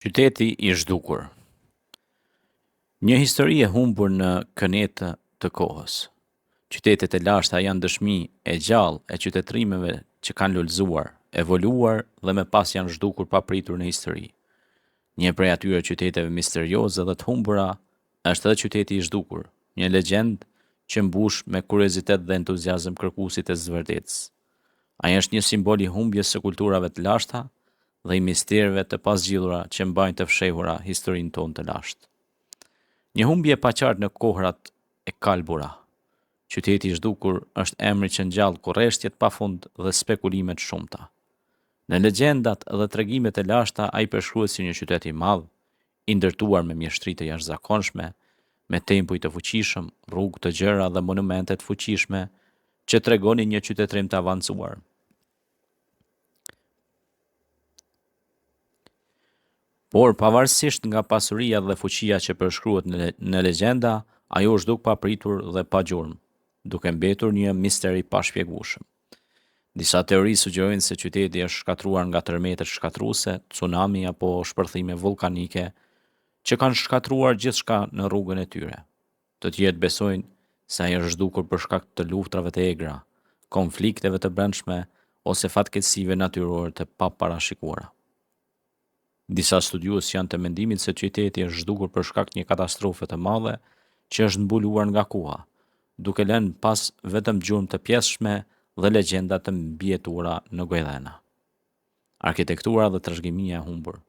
Qyteti i zhdukur. Një histori e humbur në kënetë të kohës. Qytetet e lashta janë dëshmi e gjallë e qytetërimeve që kanë lullzuar, evoluar dhe me pas janë zhdukur papritur në histori. Një prej atyre qyteteve misterioze dhe të humbura është edhe qyteti i zhdukur, një legjend që mbush me kuriozitet dhe entuziazëm kërkuesit e së vërtetës. Ai është një simbol i humbjes së kulturave të lashta dhe i misterëve të pasgjidhura që mbajnë të fshehura historinë tonë të lashtë. Një humbje e paqartë në kohrat e kalbura. Qyteti i zhdukur është emri që ngjall kurreshtjet pafund dhe spekulimet shumëta. Në legjendat dhe tregimet e lashta ai përshkruhet si një qytet i madh, i ndërtuar me mjeshtri të jashtëzakonshme, me tempuj të fuqishëm, rrugë të gjera dhe monumente të fuqishme që tregonin një qytetërim të avancuar. Por pavarësisht nga pasuria dhe fuqia që përshkruhet në legjenda, ajo u zhduk papritur dhe pa gjurmë, duke mbetur një mister i pashpjegueshëm. Disa teori sugjerojnë se qyteti është shkatruar nga tërmetet shkatruese, tsunami apo shpërthime vulkanike që kanë shkatruar gjithçka në rrugën e tyre. Të tjerë besojnë se ai është zhdukur për shkak të luftrave të egra, konflikteve të brendshme ose fatkeqësive natyrore të paparashikuara. Disa studiues janë të mendimit se qyteti është zhdukur për shkak një katastrofe të madhe që është mbuluar nga koha, duke lënë pas vetëm gjurmë të pjesshme dhe legjenda të mbijetura në gojdhena. Arkitektura dhe trashëgimia e humbur.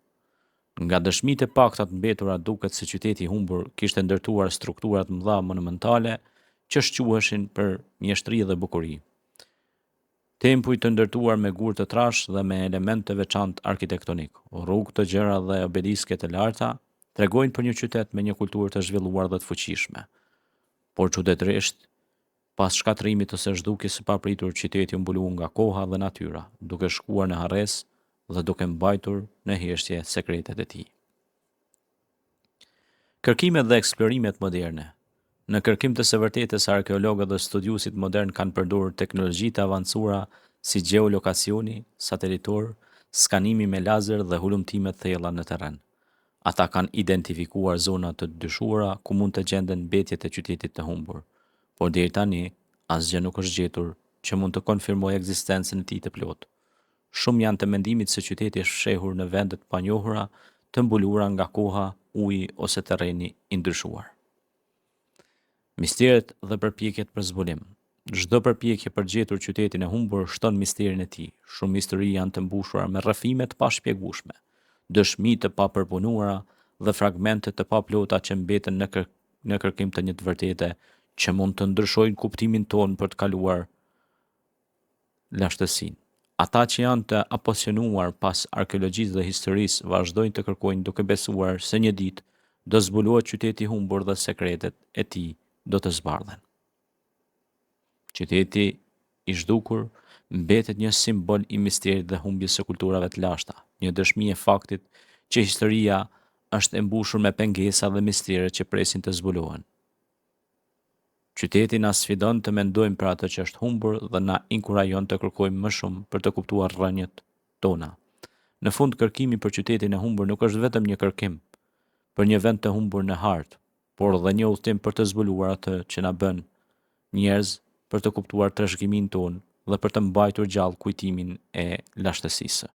Nga dëshmitë e pakta të mbetura duket se qyteti i humbur kishte ndërtuar struktura të mëdha monumentale që shquheshin për mjeshtri dhe bukuri. Tempuj të ndërtuar me gur të trash dhe me element të veçantë arkitektonik, rrugë të gjera dhe obeliske të larta, tregojnë për një qytet me një kulturë të zhvilluar dhe të fuqishme. Por çuditërisht, pas shkatrimit ose zhdukjes së papritur, qyteti u mbulua nga koha dhe natyra, duke shkuar në harres dhe duke mbajtur në heshtje sekretet e tij. Kërkimet dhe eksplorimet moderne. Në kërkim të së vërtetës, arkeologët dhe studiuesit modern kanë përdorur teknologji të avancuara si gjeolokacioni satelitor, skanimi me lazer dhe hulumtime të thella në terren. Ata kanë identifikuar zona të dyshuara ku mund të gjenden mbetjet e qytetit të humbur, por deri tani asgjë nuk është gjetur që mund të konfirmojë ekzistencën e tij të plotë. Shumë janë të mendimit se qyteti është fshehur në vende të panjohura, të mbuluara nga koha, uji ose terreni i ndryshuar. Misteret dhe përpjekjet për zbulim. Çdo përpjekje për gjetur qytetin e humbur shton misterin e tij. Shumë histori janë të mbushura me rrëfime të pashpjegueshme, dëshmi të papërpunuara dhe fragmente të paplota që mbeten në kërkim të një të vërtete që mund të ndryshojnë kuptimin tonë për të kaluar lashtësinë. Ata që janë të apasionuar pas arkeologjisë dhe historisë vazhdojnë të kërkojnë duke besuar se një ditë do zbulohet qyteti i humbur dhe sekretet e tij do të zbardhen. Qyteti i zhdukur mbetet një simbol i misterit dhe humbjes së kulturave të lashta, një dëshmi e faktit që historia është e mbushur me pengesa dhe mistere që presin të zbulohen. Qyteti na sfidon të mendojmë për atë që është humbur dhe na inkurajon të kërkojmë më shumë për të kuptuar rrënjët tona. Në fund, kërkimi për qytetin e humbur nuk është vetëm një kërkim për një vend të humbur në hartë, por dhe një udhtim për të zbuluar atë që na bën njerëz, për të kuptuar trashëgiminë tonë dhe për të mbajtur gjallë kujtimin e lashtësisë.